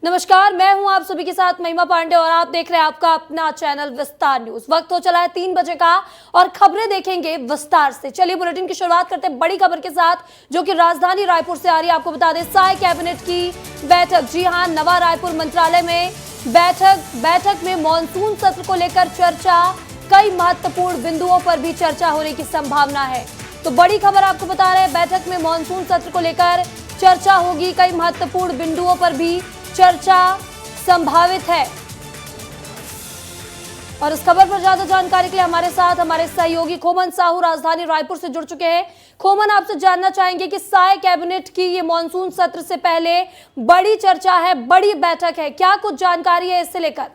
नमस्कार, मैं हूं आप सभी के साथ महिमा पांडे और आप देख रहे हैं आपका अपना चैनल विस्तार न्यूज। वक्त हो चला है 3 बजे का और खबरें देखेंगे विस्तार से। चलिए बुलेटिन की शुरुआत करते हैं बड़ी खबर के साथ, जो कि राजधानी रायपुर से आ रही है। आपको बता दें, साय कैबिनेट की बैठक, जी हां, नवा रायपुर मंत्रालय में बैठक में मानसून सत्र को लेकर चर्चा, कई महत्वपूर्ण बिंदुओं पर भी चर्चा होने की संभावना है। तो बड़ी खबर आपको बता रहे हैं, बैठक में मानसून सत्र को लेकर चर्चा होगी, कई महत्वपूर्ण बिंदुओं पर भी चर्चा संभावित है। और इस खबर पर ज्यादा जानकारी के लिए हमारे साथ हमारे सहयोगी खोमन साहू राजधानी रायपुर से जुड़ चुके हैं। खोमन, आपसे जानना चाहेंगे कि साय कैबिनेट की ये मानसून सत्र से पहले बड़ी चर्चा है, बड़ी बैठक है, क्या कुछ जानकारी है इससे लेकर?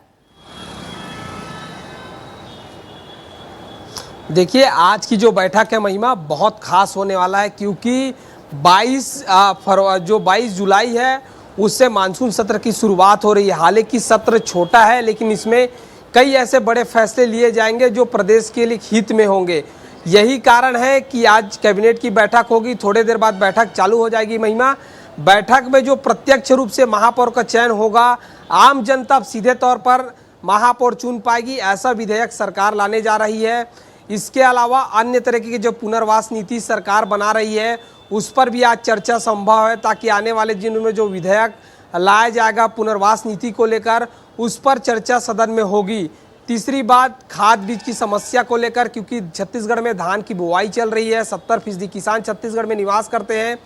देखिए, आज की जो बैठक है महिमा, बहुत खास होने वाला है, क्योंकि 22 जुलाई है उससे मानसून सत्र की शुरुआत हो रही है। हालांकि सत्र छोटा है, लेकिन इसमें कई ऐसे बड़े फैसले लिए जाएंगे जो प्रदेश के लिए हित में होंगे। यही कारण है कि आज कैबिनेट की बैठक होगी, थोड़ी देर बाद बैठक चालू हो जाएगी। महिमा, बैठक में जो प्रत्यक्ष रूप से महापौर का चयन होगा, आम जनता सीधे तौर पर महापौर चुन पाएगी, ऐसा विधेयक सरकार लाने जा रही है। इसके अलावा अन्य तरीके की जो पुनर्वास नीति सरकार बना रही है, उस पर भी आज चर्चा संभव है, ताकि आने वाले दिनों में जो विधेयक लाया जाएगा पुनर्वास नीति को लेकर, उस पर चर्चा सदन में होगी। तीसरी बात, खाद बीज की समस्या को लेकर, क्योंकि छत्तीसगढ़ में धान की बुआई चल रही है, 70% किसान छत्तीसगढ़ में निवास करते हैं।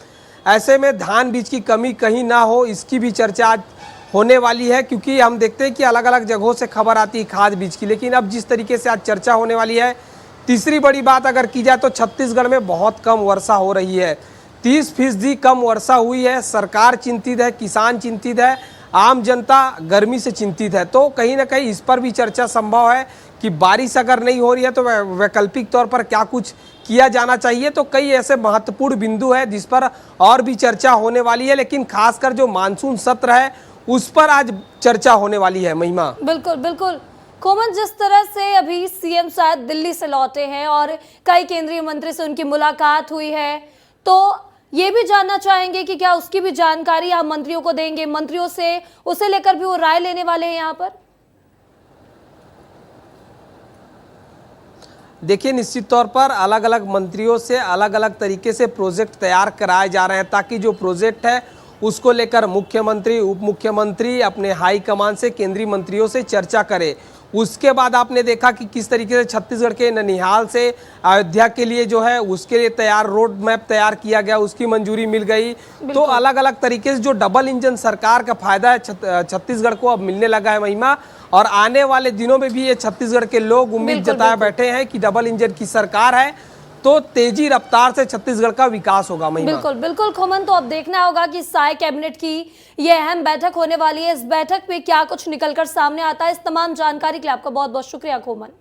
ऐसे में धान बीज की कमी कहीं ना हो, इसकी भी चर्चा आज होने वाली है, क्योंकि हम देखते हैं कि अलग अलग जगहों से खबर आती है खाद बीज की, लेकिन अब जिस तरीके से आज चर्चा होने वाली है। तीसरी बड़ी बात अगर की जाए तो छत्तीसगढ़ में बहुत कम वर्षा हो रही है, 30% कम वर्षा हुई है। सरकार चिंतित है, किसान चिंतित है, आम जनता गर्मी से चिंतित है। तो कहीं ना कहीं इस पर भी चर्चा संभव है कि बारिश अगर नहीं हो रही है तो वैकल्पिक तौर पर क्या कुछ किया जाना चाहिए। तो कई ऐसे महत्वपूर्ण बिंदु है जिस पर और भी चर्चा होने वाली है, लेकिन खासकर जो मानसून सत्र है उस पर आज चर्चा होने वाली है। महिमा, बिल्कुल बिल्कुल खोमन, जिस तरह से अभी सीएम शायद दिल्ली से लौटे हैं और कई केंद्रीय मंत्री से उनकी मुलाकात हुई है, तो ये भी जानना चाहेंगे कि क्या उसकी भी जानकारी आप मंत्रियों को देंगे, मंत्रियों से उसे लेकर भी वो राय लेने वाले हैं यहाँ पर? देखिए, निश्चित तौर पर अलग अलग मंत्रियों से अलग अलग तरीके से प्रोजेक्ट तैयार कराए जा रहे हैं, ताकि जो प्रोजेक्ट है उसको लेकर मुख्यमंत्री, उप मुख्यमंत्री अपने हाई कमान से, केंद्रीय मंत्रियों से चर्चा करे। उसके बाद आपने देखा कि किस तरीके से छत्तीसगढ़ के ननिहाल से अयोध्या के लिए जो है उसके लिए तैयार रोड मैप तैयार किया गया, उसकी मंजूरी मिल गई। तो अलग अलग तरीके से जो डबल इंजन सरकार का फायदा है छत्तीसगढ़ को अब मिलने लगा है। महिमा, और आने वाले दिनों में भी ये छत्तीसगढ़ के लोग उम्मीद जताए बैठे हैं कि डबल इंजन की सरकार है तो तेजी रफ्तार से छत्तीसगढ़ का विकास होगा। महिमा, बिल्कुल बिल्कुल खोमन, तो अब देखना होगा कि साय कैबिनेट की यह अहम बैठक होने वाली है। इस बैठक में क्या कुछ निकलकर सामने आता है। इस तमाम जानकारी के लिए आपका बहुत बहुत शुक्रिया खोमन।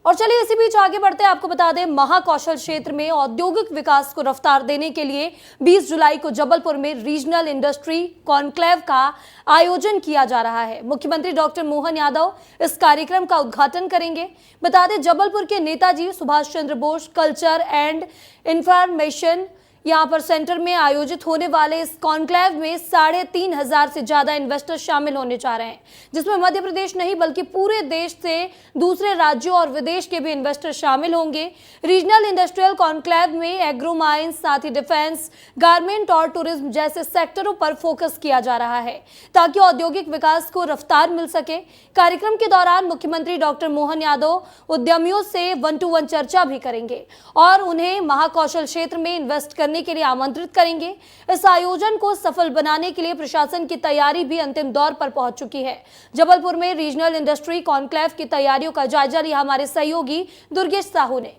और चलिए इसी बीच आगे बढ़ते हैं। आपको बता दें, महाकौशल क्षेत्र में औद्योगिक विकास को रफ्तार देने के लिए 20 जुलाई को जबलपुर में रीजनल इंडस्ट्री कॉन्क्लेव का आयोजन किया जा रहा है। मुख्यमंत्री डॉक्टर मोहन यादव इस कार्यक्रम का उद्घाटन करेंगे। बता दें, जबलपुर के Netaji Subhash Chandra Bose culture and information यहाँ पर सेंटर में आयोजित होने वाले इस कॉन्क्लेव में 3,500 से ज्यादा इन्वेस्टर शामिल होने जा रहे हैं, जिसमें मध्य प्रदेश नहीं बल्कि पूरे देश से दूसरे राज्यों और विदेश के भी इन्वेस्टर शामिल होंगे। रीजनल इंडस्ट्रियल कॉन्क्लेव में एग्रो माइंस, साथ ही डिफेंस, गारमेंट और टूरिज्म जैसे सेक्टरों पर फोकस किया जा रहा है, ताकि औद्योगिक विकास को रफ्तार मिल सके। कार्यक्रम के दौरान मुख्यमंत्री डॉक्टर मोहन यादव उद्यमियों से 1-to-1 चर्चा भी करेंगे और उन्हें महाकौशल क्षेत्र में इन्वेस्ट करने के लिए आमंत्रित करेंगे। इस आयोजन को सफल बनाने के लिए प्रशासन की तैयारी भी अंतिम दौर पर पहुंच चुकी है। जबलपुर में रीजनल इंडस्ट्री कॉन्क्लेव की तैयारियों का जायजा लिया हमारे सहयोगी दुर्गेश साहू ने।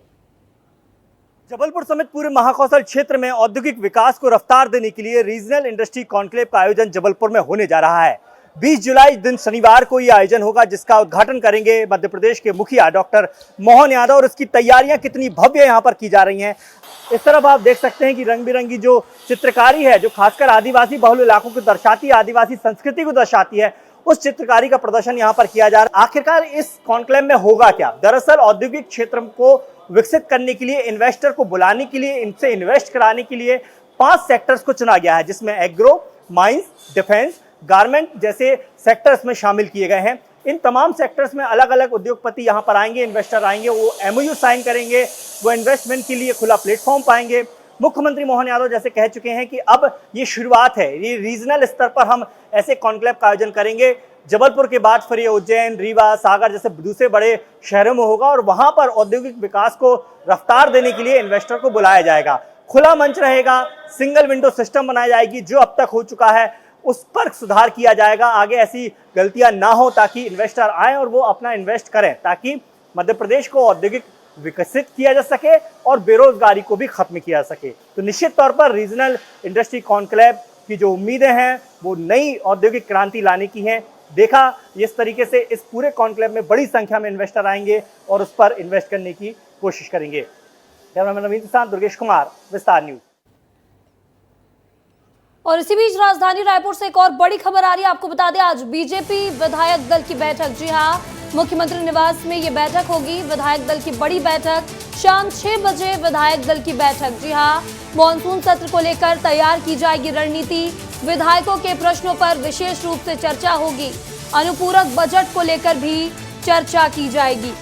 जबलपुर समेत पूरे महाकौशल क्षेत्र में औद्योगिक विकास को रफ्तार देने के लिए रीजनल इंडस्ट्री कॉन्क्लेव का आयोजन जबलपुर में होने जा रहा है। 20 जुलाई दिन शनिवार को यह आयोजन होगा, जिसका उद्घाटन करेंगे मध्य प्रदेश के मुखिया डॉक्टर मोहन यादव। और इसकी तैयारियां कितनी भव्य यहाँ पर की जा रही हैं। इस तरफ आप देख सकते हैं कि रंग बिरंगी जो चित्रकारी है, जो खासकर आदिवासी बहुल इलाकों को दर्शाती है, आदिवासी संस्कृति को दर्शाती है, उस चित्रकारी का प्रदर्शन यहाँ पर किया जा रहा है। आखिरकार इस कॉन्क्लेव में होगा क्या? दरअसल औद्योगिक क्षेत्र को विकसित करने के लिए, इन्वेस्टर को बुलाने के लिए, इनसे इन्वेस्ट कराने के लिए 5 सेक्टर्स को चुना गया है, जिसमें एग्रो, माइंस, डिफेंस, गारमेंट जैसे सेक्टर्स में शामिल किए गए हैं। इन तमाम सेक्टर्स में अलग अलग उद्योगपति यहाँ पर आएंगे, इन्वेस्टर आएंगे, वो MOU साइन करेंगे, वो इन्वेस्टमेंट के लिए खुला प्लेटफॉर्म पाएंगे। मुख्यमंत्री मोहन यादव जैसे कह चुके हैं कि अब ये शुरुआत है, ये रीजनल स्तर पर हम ऐसे कॉन्क्लेव का आयोजन करेंगे। जबलपुर के बाद फिर ये उज्जैन, रीवा, सागर जैसे दूसरे बड़े शहरों में होगा और वहां पर औद्योगिक विकास को रफ्तार देने के लिए इन्वेस्टर को बुलाया जाएगा। खुला मंच रहेगा, सिंगल विंडो सिस्टम बनाई जाएगी, जो अब तक हो चुका है उस पर सुधार किया जाएगा। आगे ऐसी गलतियां ना हो ताकि इन्वेस्टर आए और वो अपना इन्वेस्ट करें, ताकि मध्य प्रदेश को औद्योगिक विकसित किया जा सके और बेरोजगारी को भी खत्म किया जा सके। तो निश्चित तौर पर रीजनल इंडस्ट्री कॉन्क्लेव की जो उम्मीदें हैं वो नई औद्योगिक क्रांति लाने की हैं। देखा इस तरीके से इस पूरे कॉन्क्लेव में बड़ी संख्या में इन्वेस्टर आएंगे और उस पर इन्वेस्ट करने की कोशिश करेंगे। कैमरामैन नवीन के साथ दुर्गेश कुमार, विस्तार न्यूज। और इसी बीच राजधानी रायपुर से एक और बड़ी खबर आ रही है। आपको बता दें, आज बीजेपी विधायक दल की बैठक, जी हां, मुख्यमंत्री निवास में ये बैठक होगी। विधायक दल की बड़ी बैठक, शाम 6 बजे विधायक दल की बैठक। जी हां, मॉनसून सत्र को लेकर तैयार की जाएगी रणनीति। विधायकों के प्रश्नों पर विशेष रूप से चर्चा होगी। अनुपूरक बजट को लेकर भी चर्चा की जाएगी।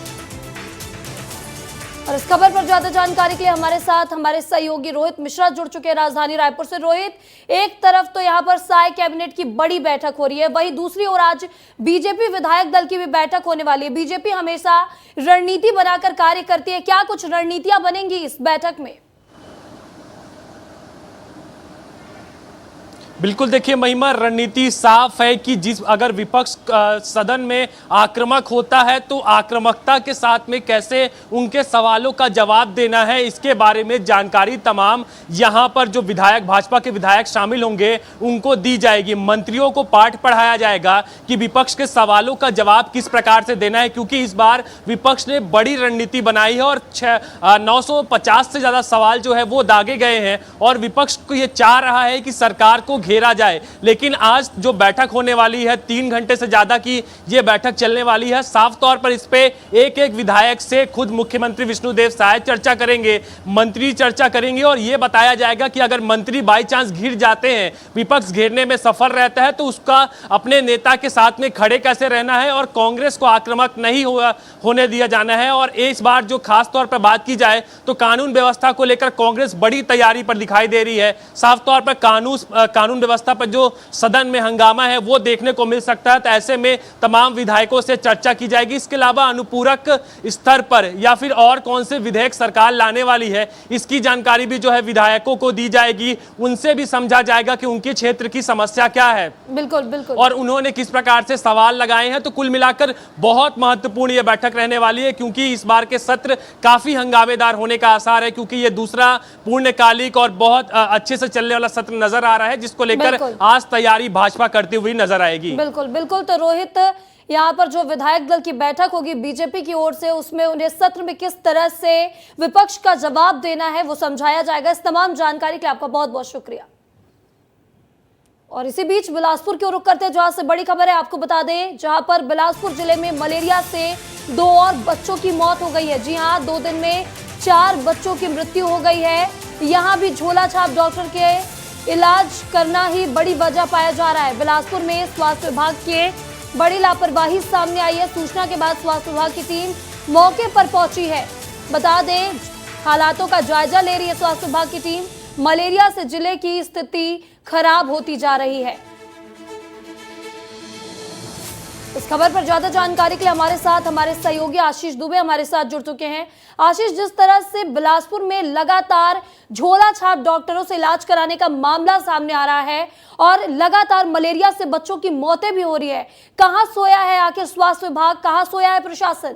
और इस खबर पर ज्यादा जानकारी के लिए हमारे साथ हमारे सहयोगी रोहित मिश्रा जुड़ चुके हैं राजधानी रायपुर से। रोहित, एक तरफ तो यहाँ पर साय कैबिनेट की बड़ी बैठक हो रही है, वहीं दूसरी ओर आज बीजेपी विधायक दल की भी बैठक होने वाली है। बीजेपी हमेशा रणनीति बनाकर कार्य करती है, क्या कुछ रणनीतियां बनेंगी इस बैठक में? बिल्कुल, देखिए महिमा, रणनीति साफ है कि अगर विपक्ष सदन में आक्रामक होता है तो आक्रामकता के साथ में कैसे उनके सवालों का जवाब देना है, इसके बारे में जानकारी तमाम यहां पर जो विधायक, भाजपा के विधायक शामिल होंगे उनको दी जाएगी। मंत्रियों को पाठ पढ़ाया जाएगा कि विपक्ष के सवालों का जवाब किस प्रकार से देना है, क्योंकि इस बार विपक्ष ने बड़ी रणनीति बनाई है और 950 से ज्यादा सवाल जो है वो दागे गए हैं और विपक्ष को ये चाह रहा है कि सरकार को घेरा जाए। लेकिन आज जो बैठक होने वाली है, 3 घंटे से ज्यादा की ये बैठक चलने वाली है। साफ तौर पर इस पे एक एक विधायक से खुद मुख्यमंत्री विष्णुदेव साय चर्चा करेंगे, मंत्री चर्चा करेंगे और ये बताया जाएगा कि अगर मंत्री बाई चांस घिर जाते हैं, विपक्ष घेरने में सफल रहता है, तो उसका अपने नेता के साथ में खड़े कैसे रहना है और कांग्रेस को आक्रामक नहीं होने दिया जाना है। और इस बार जो खास तौर पर बात की जाए तो कानून व्यवस्था को लेकर कांग्रेस बड़ी तैयारी पर दिखाई दे रही है। साफ तौर पर कानून व्यवस्था पर जो सदन में हंगामा है वो देखने को मिल सकता है, तो ऐसे में तमाम विधायकों से चर्चा की जाएगी। इसके अलावा अनुपूरक स्तर पर या फिर और कौन से विधेयक सरकार लाने वाली है, इसकी जानकारी भी जो है विधायकों को दी जाएगी। उनसे भी समझा जाएगा कि उनके क्षेत्र की समस्या क्या है, बिल्कुल बिल्कुल, और उन्होंने किस प्रकार से सवाल लगाए हैं। तो कुल मिलाकर बहुत महत्वपूर्ण यह बैठक रहने वाली है, क्योंकि इस बार के सत्र काफी हंगामेदार होने का आसार है, क्योंकि यह दूसरा पूर्णकालिक और बहुत अच्छे से चलने वाला सत्र नजर आ रहा है, जिसको लेकर आज तैयारी भाजपा करती हुई नजर आएगी। बिल्कुल बिल्कुल। तो रोहित, यहाँ पर जो विधायक दल की बैठक होगी बीजेपी की ओर से, उसमें उन्हें सत्र में किस तरह से विपक्ष का जवाब देना है वो समझाया जाएगा। इस तमाम जानकारी के लिए आपका बहुत बहुत शुक्रिया। और इसी बीच बिलासपुर की ओर रुख करते हैं, जहां से बड़ी खबर है। आपको बता दें, जहां पर बिलासपुर जिले में मलेरिया से 2 और बच्चों की मौत हो गई है। जी हाँ, 2 दिन में 4 बच्चों की मृत्यु हो गई है। यहाँ भी झोला छाप डॉक्टर के इलाज करना ही बड़ी वजह पाया जा रहा है। बिलासपुर में स्वास्थ्य विभाग के बड़ी लापरवाही सामने आई है। सूचना के बाद स्वास्थ्य विभाग की टीम मौके पर पहुंची है। बता दें, हालातों का जायजा ले रही है स्वास्थ्य विभाग की टीम। मलेरिया से जिले की स्थिति खराब होती जा रही है। इस खबर पर ज्यादा जानकारी के लिए हमारे साथ हमारे सहयोगी आशीष दुबे हमारे साथ जुड़ चुके हैं। आशीष, जिस तरह से बिलासपुर में लगातार झोला छाप डॉक्टरों से इलाज कराने का मामला सामने आ रहा है और लगातार मलेरिया से बच्चों की मौतें भी हो रही है, कहां सोया है आखिर स्वास्थ्य विभाग, कहां सोया है प्रशासन?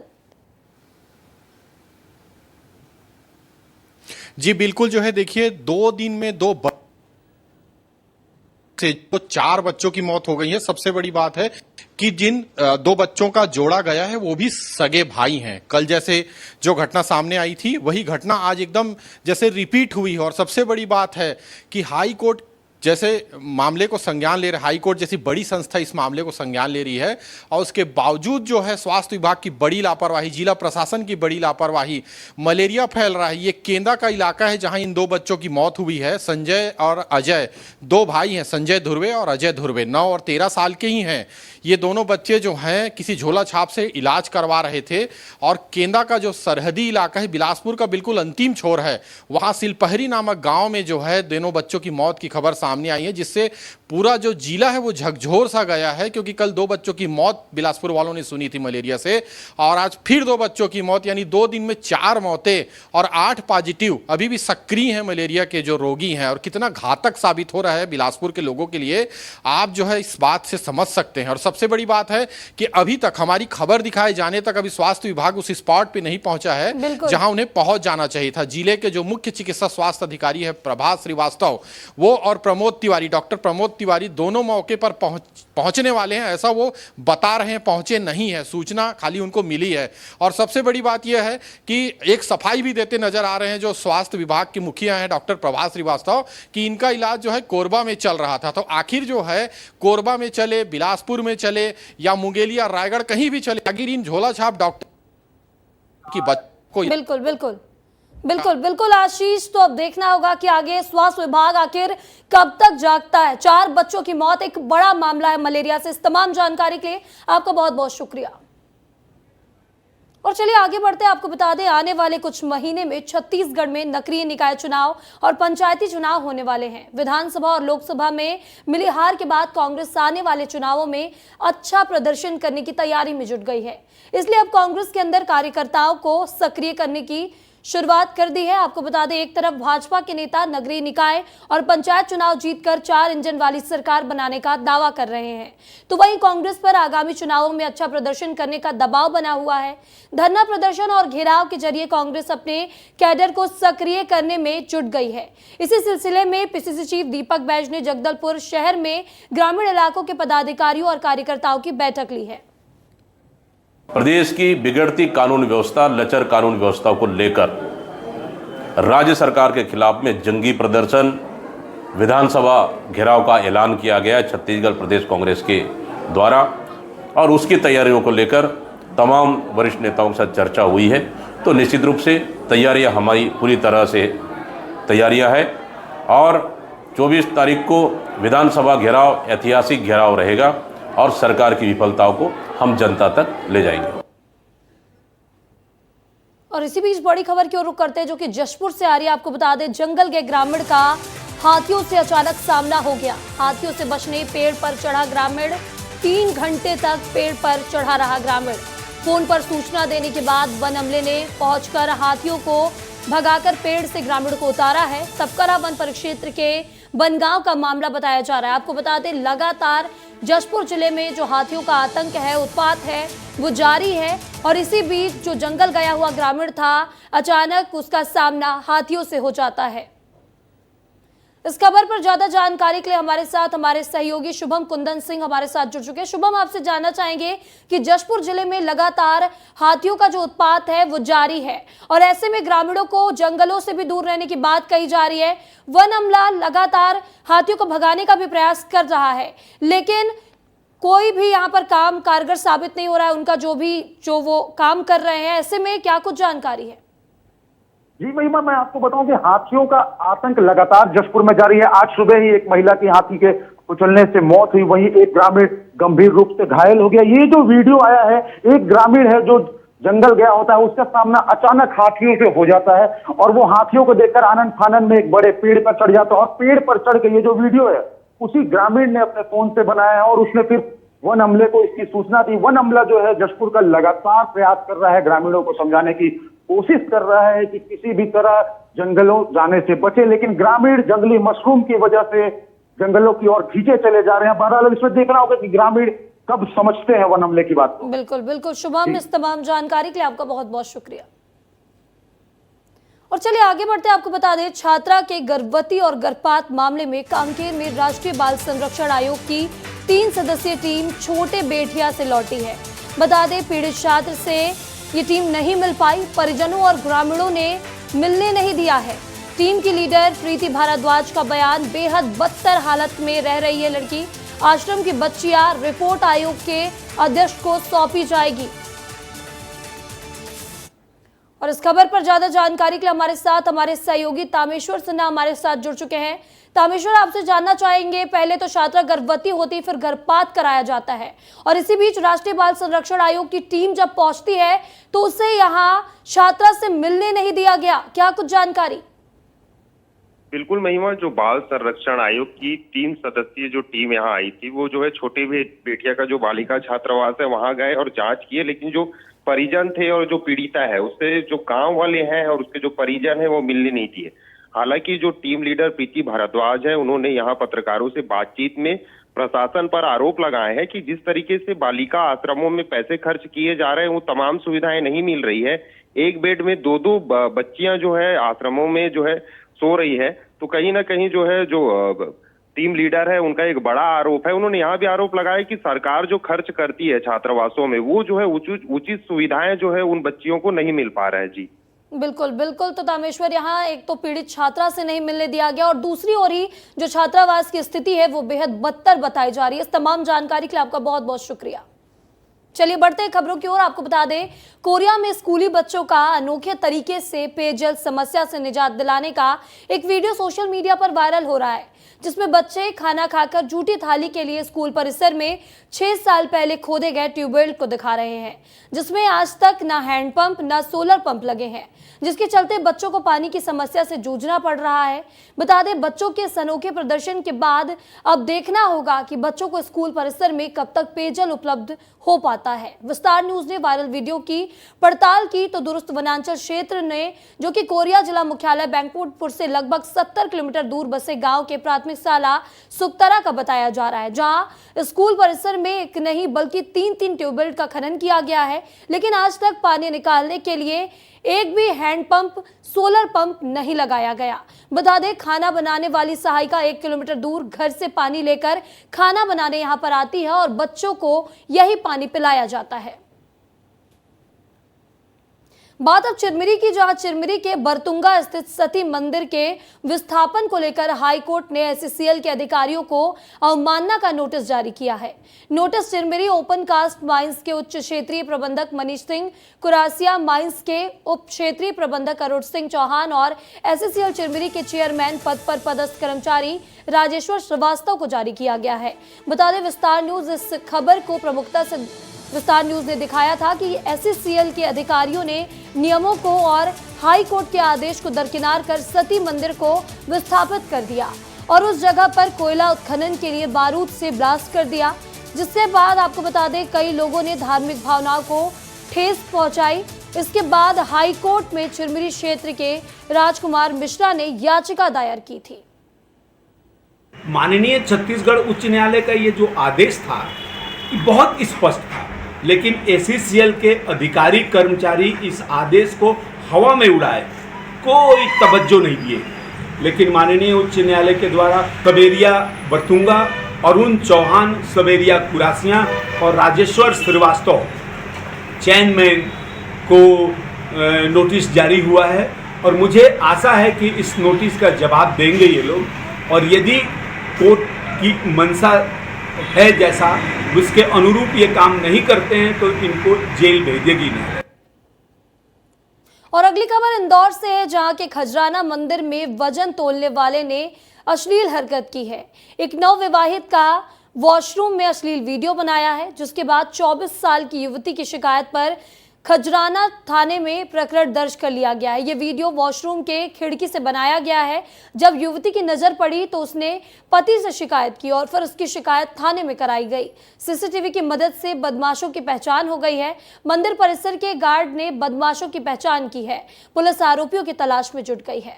जी बिल्कुल, जो है देखिए 2 दिन में 4 बच्चों की मौत हो गई है। सबसे बड़ी बात है कि जिन 2 बच्चों का जोड़ा गया है वो भी सगे भाई हैं। कल जैसे जो घटना सामने आई थी वही घटना आज एकदम जैसे रिपीट हुई है। और सबसे बड़ी बात है कि हाई कोर्ट जैसे मामले को संज्ञान ले रहे, हाई कोर्ट जैसी बड़ी संस्था इस मामले को संज्ञान ले रही है और उसके बावजूद जो है स्वास्थ्य विभाग की बड़ी लापरवाही, जिला प्रशासन की बड़ी लापरवाही, मलेरिया फैल रहा है। ये केंद्रा का इलाका है जहां इन 2 बच्चों की मौत हुई है। संजय और अजय 2 भाई हैं, संजय धुर्वे और अजय धुर्वे, 9 और 13 साल के ही हैं। ये दोनों बच्चे जो हैं किसी झोला छाप से इलाज करवा रहे थे और केंद्रा का जो सरहदी इलाका है, बिलासपुर का बिल्कुल अंतिम छोर है, वहां सिलपहरी नामक गांव में जो है दोनों बच्चों की मौत की खबर सामने आई है, जिससे पूरा जो जिला है वो झकझोर सा गया है। क्योंकि कल 2 बच्चों की मौत बिलासपुर वालों ने सुनी थी मलेरिया से, और आज फिर 2 बच्चों की मौत, यानी 2 दिन में 4 मौतें और 8 पॉजिटिव अभी भी सक्रिय हैं मलेरिया के जो रोगी हैं। और कितना घातक साबित हो रहा है बिलासपुर के लोगों के लिए, आप जो है इस बात से समझ सकते हैं। और सबसे बड़ी बात है कि अभी तक हमारी खबर दिखाए जाने तक अभी स्वास्थ्य विभाग उस स्पॉट पे नहीं पहुंचा है जहां उन्हें पहुंच जाना चाहिए था। जिले के जो मुख्य चिकित्सा स्वास्थ्य अधिकारी है प्रभास श्रीवास्तव, वो और प्रमोद तिवारी, डॉक्टर प्रमोद तिवारी दोनों मौके पर पहुंचने वाले हैं, ऐसा वो बता रहे हैं, पहुंचे नहीं है, सूचना खाली उनको मिली है। और सबसे बड़ी बात यह है कि एक सफाई भी देते नजर आ रहे हैं जो स्वास्थ्य विभाग के मुखिया हैं डॉक्टर प्रभास श्रीवास्तव, कि इनका इलाज जो है कोरबा में चल रहा था। तो आखिर जो है कोरबा में चले, बिलासपुर में चले या मुंगेलिया रायगढ़ कहीं भी चले, आखिर इन झोला छाप डॉक्टर की को बिल्कुल बिल्कुल बिल्कुल बिल्कुल आशीष, तो अब देखना होगा कि आगे स्वास्थ्य विभाग आखिर कब तक जागता है। 4 बच्चों की मौत एक बड़ा मामला है मलेरिया से। इस तमाम जानकारी के लिए आपका बहुत बहुत शुक्रिया। और चलिए आगे बढ़ते हैं, आपको बता दें आने वाले कुछ महीने में छत्तीसगढ़ में नगरीय निकाय चुनाव और पंचायती चुनाव होने वाले हैं। विधानसभा और लोकसभा में मिली हार के बाद कांग्रेस आने वाले चुनावों में अच्छा प्रदर्शन करने की तैयारी में जुट गई है। इसलिए अब कांग्रेस के अंदर कार्यकर्ताओं को सक्रिय करने की शुरुआत कर दी है। आपको बता दें एक तरफ भाजपा के नेता नगरीय निकाय और पंचायत चुनाव जीतकर 4 इंजन वाली सरकार बनाने का दावा कर रहे हैं, तो वहीं कांग्रेस पर आगामी चुनावों में अच्छा प्रदर्शन करने का दबाव बना हुआ है। धरना प्रदर्शन और घेराव के जरिए कांग्रेस अपने कैडर को सक्रिय करने में जुट गई है। इसी सिलसिले में पीसीसी चीफ दीपक बैज ने जगदलपुर शहर में ग्रामीण इलाकों के पदाधिकारियों और कार्यकर्ताओं की बैठक ली है। प्रदेश की बिगड़ती कानून व्यवस्था, लचर कानून व्यवस्था को लेकर राज्य सरकार के खिलाफ में जंगी प्रदर्शन, विधानसभा घेराव का ऐलान किया गया है छत्तीसगढ़ प्रदेश कांग्रेस के द्वारा, और उसकी तैयारियों को लेकर तमाम वरिष्ठ नेताओं के साथ चर्चा हुई है। तो निश्चित रूप से तैयारियां हमारी पूरी तरह से तैयारियां है, और 24 तारीख को विधानसभा घेराव ऐतिहासिक घेराव रहेगा और सरकार की विफलताओं को हम जनता तक ले जाएंगे। और इसी बीच बड़ी खबर की ओर रुख करते हैं जो कि जशपुर से आ रही है। आपको बता दें जंगल के ग्रामीण का हाथियों से अचानक सामना हो गया। हाथियों से बचने पेड़ पर चढ़ा ग्रामीण, 3 घंटे तक पेड़ पर चढ़ा रहा ग्रामीण। फोन पर सूचना देने के बाद वन अमले ने पहुंचकर हाथियों को भगाकर पेड़ से ग्रामीण को उतारा है। सबकरा वन परिक्षेत्र के बनगांव का मामला बताया जा रहा है। आपको बता दें लगातार जशपुर जिले में जो हाथियों का आतंक है, उत्पात है, वो जारी है। और इसी बीच जो जंगल गया हुआ ग्रामीण था, अचानक उसका सामना हाथियों से हो जाता है। इस खबर पर ज्यादा जानकारी के लिए हमारे साथ हमारे सहयोगी शुभम कुंदन सिंह हमारे साथ जुड़ चुके हैं। शुभम, आपसे जानना चाहेंगे कि जशपुर जिले में लगातार हाथियों का जो उत्पात है वो जारी है, और ऐसे में ग्रामीणों को जंगलों से भी दूर रहने की बात कही जा रही है। वन अमला लगातार हाथियों को भगाने का भी प्रयास कर रहा है, लेकिन कोई भी यहाँ पर काम कारगर साबित नहीं हो रहा है उनका, जो वो काम कर रहे हैं। ऐसे में क्या कुछ जानकारी है? जी महिमा, मैं आपको बताऊं कि हाथियों का आतंक लगातार जशपुर में जारी है। आज सुबह ही एक महिला की हाथी के कुचलने से मौत हुई, वहीं एक ग्रामीण गंभीर रूप से घायल हो गया। ये जो वीडियो आया है, एक ग्रामीण है जो जंगल गया होता है, उसका सामना अचानक हाथियों से हो जाता है और वो हाथियों को देखकर आनंद फानंद में एक बड़े पेड़ पर चढ़ जाता है। और पेड़ पर चढ़ के ये जो वीडियो है उसी ग्रामीण ने अपने फोन से बनाया है और उसने फिर वन अमले को इसकी सूचना दी। वन अमला जो है जशपुर का लगातार प्रयास कर रहा है, ग्रामीणों को समझाने की कोशिश कर रहा है कि किसी भी तरह जंगलों जाने से बचे, लेकिन ग्रामीण जंगली मशरूम की वजह से जंगलों की ओर खींचे चले जा रहे हैं। बहरहाल इसमें देखना होगा कि ग्रामीण कब समझते हैं वन अमले की बात को। बिल्कुल बिल्कुल शुभम, इस तमाम जानकारी के लिए आपका बहुत बहुत शुक्रिया। और चलिए आगे बढ़ते हैं, आपको बता दें छात्रा के गर्भवती और गर्भपात मामले में कांकेर में राष्ट्रीय बाल संरक्षण आयोग की 3 सदस्यीय टीम छोटे बेटिया से लौटी है। बता दें पीड़ित छात्र से ये टीम नहीं मिल पाई, परिजनों और ग्रामीणों ने मिलने नहीं दिया है। टीम की लीडर प्रीति भारद्वाज का बयान, बेहद बदतर हालत में रह रही है लड़की। आश्रम की बच्चियां रिपोर्ट आयोग के अध्यक्ष को सौंपी जाएगी। और इस खबर पर ज्यादा जानकारी के लिए हमारे साथ हमारे सहयोगी तामेश्वर सिन्हा हमारे साथ जुड़ चुके हैं। तामेश्वर, आपसे जानना चाहेंगे, पहले तो छात्रा गर्भवती होती फिर गर्भपात कराया जाता है और इसी बीच राष्ट्रीय बाल संरक्षण आयोग की टीम जब पहुंचती है तो उसे यहाँ छात्रा से मिलने नहीं दिया गया, क्या कुछ जानकारी? बिल्कुल महिमा, जो बाल संरक्षण आयोग की 3 सदस्यीय जो टीम यहाँ आई थी वो जो है छोटी बेटिया का जो बालिका छात्रावास है वहां गए और जांच किए, लेकिन जो परिजन थे और जो पीड़िता है उससे जो गांव वाले हैं और उसके जो परिजन है वो मिलने नहीं दिए। हालांकि जो टीम लीडर प्रीति भारद्वाज है उन्होंने यहाँ पत्रकारों से बातचीत में प्रशासन पर आरोप लगाए हैं कि जिस तरीके से बालिका आश्रमों में पैसे खर्च किए जा रहे हैं वो तमाम सुविधाएं नहीं मिल रही है। एक बेड में 2-2 बच्चियां जो है आश्रमों में जो है सो रही है, तो कहीं ना कहीं जो है जो टीम लीडर है उनका एक बड़ा आरोप है। उन्होंने यहाँ भी आरोप लगाया कि सरकार जो खर्च करती है छात्रावासों में वो जो है उचित सुविधाएं जो है उन बच्चियों को नहीं मिल पा रहा है। जी बिल्कुल बिल्कुल। तो तामेश्वर, यहाँ एक तो पीड़ित छात्रा से नहीं मिलने दिया गया और दूसरी ओर ही जो छात्रावास की स्थिति है वो बेहद बदतर बताई जा रही है। इस तमाम जानकारी के लिए आपका बहुत बहुत शुक्रिया। चलिए बढ़ते हैं खबरों की ओर। आपको बता दें, कोरिया में स्कूली बच्चों का अनोखे तरीके से पेयजल समस्या से निजात दिलाने का एक वीडियो सोशल मीडिया पर वायरल हो रहा है, जिसमें बच्चे खाना खाकर झूठी थाली के लिए स्कूल परिसर में 6 साल पहले खोदे गए ट्यूबवेल को दिखा रहे हैं, जिसमें आज तक ना हैंडपंप ना सोलर पंप लगे हैं, जिसके चलते बच्चों को पानी की समस्या से जूझना पड़ रहा है। बता दें, बच्चों के इस अनोखे प्रदर्शन के बाद अब देखना होगा कि बच्चों को स्कूल परिसर में कब तक पेयजल उपलब्ध हो पाता है। विस्तार न्यूज ने वायरल वीडियो की पड़ताल की तो दुरुस्त वनांचल क्षेत्र ने, जो कि कोरिया जिला मुख्यालय बैंकुटपुर से लगभग 70 किलोमीटर दूर बसे गांव के प्राथमिक शाला सुक्तरा का बताया जा रहा है, जहां स्कूल परिसर में एक नहीं बल्कि 3 ट्यूबवेल का खनन किया गया है, लेकिन आज तक पानी निकालने के लिए एक भी हैंडपंप सोलर पंप नहीं लगाया गया। बता दें, खाना बनाने वाली सहायिका 1 किलोमीटर दूर घर से पानी लेकर खाना बनाने यहां पर आती है और बच्चों को यही पानी पिलाया जाता है। बात अब चिरमिरी की, जहां चिरमिरी के बरतुंगा स्थित सती मंदिर के विस्थापन को लेकर हाई कोर्ट ने एससीसीएल के अधिकारियों को अवमानना का नोटिस जारी किया है। Notice Chirmiri open cast mines के उच्च क्षेत्रीय प्रबंधक मनीष सिंह, कुरासिया माइंस के उप क्षेत्रीय प्रबंधक अरुण सिंह चौहान और एससीसीएल चिरमिरी के चेयरमैन पद पर पदस्थ कर्मचारी राजेश्वर श्रीवास्तव को जारी किया गया है। बता दें, विस्तार न्यूज इस खबर को प्रमुखता से विस्तार न्यूज ने दिखाया था कि एससीसीएल के अधिकारियों ने नियमों को और हाई कोर्ट के आदेश को दरकिनार कर सती मंदिर को विस्थापित कर दिया और उस जगह पर कोयला उत्खनन के लिए बारूद से ब्लास्ट कर दिया, जिसके बाद आपको बता दें कई लोगों ने धार्मिक भावनाओं को ठेस पहुंचाई। इसके बाद हाई कोर्ट में चिरमिरी क्षेत्र के राजकुमार मिश्रा ने याचिका दायर की थी। माननीय छत्तीसगढ़ उच्च न्यायालय का ये जो आदेश था ये बहुत स्पष्ट था, लेकिन एससीसीएल के अधिकारी कर्मचारी इस आदेश को हवा में उड़ाए, कोई तवज्जो नहीं दिए। लेकिन माननीय उच्च न्यायालय के द्वारा सवेरिया बरतुंगा, अरुण चौहान सवेरिया कुरासिया और राजेश्वर श्रीवास्तव चेयरमैन को नोटिस जारी हुआ है और मुझे आशा है कि इस नोटिस का जवाब देंगे ये लोग, और यदि कोर्ट की मंशा है जैसा उसके अनुरूप ये काम नहीं करते हैं तो इनको जेल भेजेगी नहीं। और अगली खबर इंदौर से है, जहां के खजराना मंदिर में वजन तोलने वाले ने अश्लील हरकत की है। एक नवविवाहित का वॉशरूम में अश्लील वीडियो बनाया है, जिसके बाद 24 साल की युवती की शिकायत पर खजराना थाने में प्रकरण दर्ज कर लिया गया है। ये वीडियो वॉशरूम के खिड़की से बनाया गया है। जब युवती की नजर पड़ी तो उसने पति से शिकायत की और फिर उसकी शिकायत थाने में कराई गई। सीसीटीवी की मदद से बदमाशों की पहचान हो गई है। मंदिर परिसर के गार्ड ने बदमाशों की पहचान की है। पुलिस आरोपियों की तलाश में जुट गई है।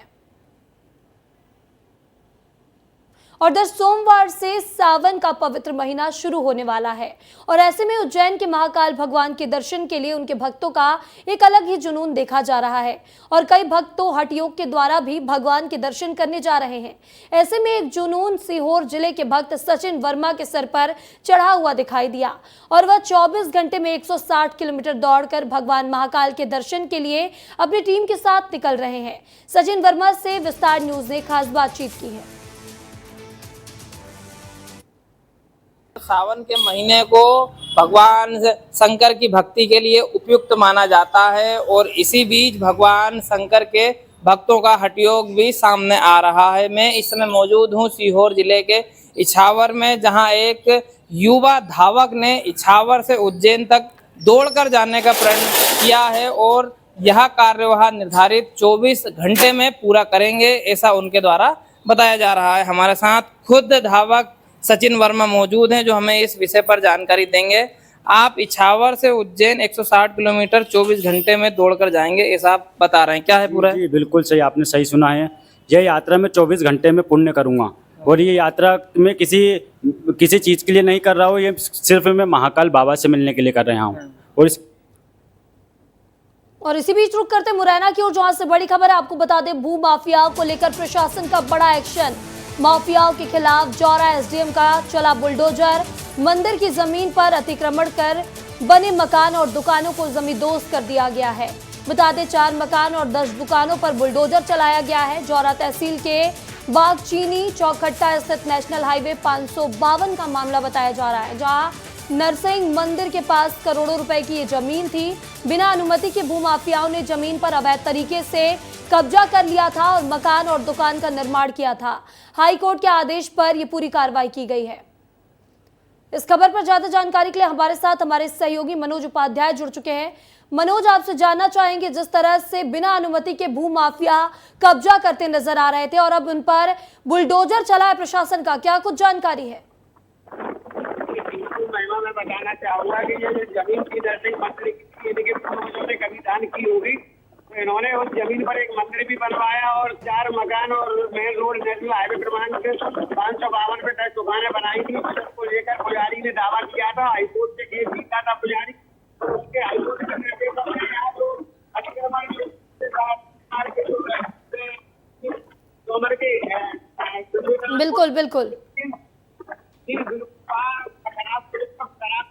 और दर सोमवार से सावन का पवित्र महीना शुरू होने वाला है और ऐसे में उज्जैन के महाकाल भगवान के दर्शन के लिए उनके भक्तों का एक अलग ही जुनून देखा जा रहा है और कई भक्त तो हठ योग के द्वारा भी भगवान के दर्शन करने जा रहे हैं। ऐसे में एक जुनून सीहोर जिले के भक्त सचिन वर्मा के सर पर चढ़ा हुआ दिखाई दिया और वह 24 घंटे में 160 किलोमीटर दौड़कर भगवान महाकाल के दर्शन के लिए अपनी टीम के साथ निकल रहे हैं। सचिन वर्मा से विस्तार न्यूज ने खास बातचीत की है। सावन के महीने को भगवान शंकर की भक्ति के लिए उपयुक्त माना जाता है और इसी बीच भगवान शंकर के भक्तों का हठयोग भी सामने आ रहा है। मैं इस समय मौजूद हूं सीहोर जिले के इछावर में, जहां एक युवा धावक ने इछावर से उज्जैन तक दौड़कर जाने का प्रण किया है और यह कार्य वह निर्धारित 24 घंटे में पूरा करेंगे, ऐसा उनके द्वारा बताया जा रहा है। हमारे साथ खुद धावक सचिन वर्मा मौजूद हैं जो हमें इस विषय पर जानकारी देंगे। आप इछावर से उज्जैन 160 किलोमीटर 24 घंटे में दौड़कर जाएंगे, ऐसा आप बता रहे हैं, क्या है पूरा? जी बिल्कुल सही, आपने सही सुना है। यह यात्रा मैं 24 घंटे में पूर्ण करूंगा और ये यात्रा में किसी चीज़ के लिए नहीं कर रहा हूँ, ये सिर्फ मैं महाकाल बाबा से मिलने के लिए कर रहा हूँ। और इसी बीच रुक करते मुरैना की ओर, जहां से बड़ी खबर है। आपको बता दें, भू माफियाओं को लेकर प्रशासन का बड़ा एक्शन। माफियाओं के खिलाफ जौरा एसडीएम का चला बुलडोजर। मंदिर की जमीन पर अतिक्रमण कर बने मकान और दुकानों को जमींदोज कर दिया गया है। बता दें, 4 मकान और 10 दुकानों पर बुलडोजर चलाया गया है। जौरा तहसील के बागचीनी चौखट्टा स्थित नेशनल हाईवे 552 का मामला बताया जा रहा है, जहां नरसिंह मंदिर के पास करोड़ों रुपए की ये जमीन थी। बिना अनुमति के भूमाफियाओं ने जमीन पर अवैध तरीके से कब्जा कर लिया था और मकान और दुकान का निर्माण किया था। हाई कोर्ट के आदेश पर यह पूरी कार्रवाई की गई है। इस खबर पर ज्यादा जानकारी के लिए हमारे साथ हमारे सहयोगी मनोज उपाध्याय जुड़ चुके हैं। मनोज, आपसे जानना चाहेंगे, जिस तरह से बिना अनुमति के भूमाफिया कब्जा करते नजर आ रहे थे और अब उन पर बुलडोजर चला है प्रशासन का, क्या कुछ जानकारी है? मैं बताना चाहूंगा कि ये जमीन की नरसिंह मंदिर की उन्होंने कभी दान की होगी, तो इन्होंने उस जमीन पर एक मंदिर भी बनवाया और 4 मकान और मेन रोड नेशनल हाईवे क्रमांक 552 पे 10 दुकानें बनाई थी। उसको लेकर पुजारी ने दावा किया था, हाईकोर्ट से केस जीता था पुजारी, और उसके हाईकोर्ट के निर्देश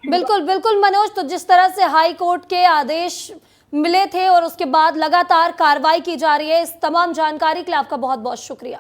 बिल्कुल बिल्कुल मनोज, तो जिस तरह से हाई कोर्ट के आदेश मिले थे और उसके बाद लगातार कार्रवाई की जा रही है, इस तमाम जानकारी के लिए आपका बहुत बहुत शुक्रिया।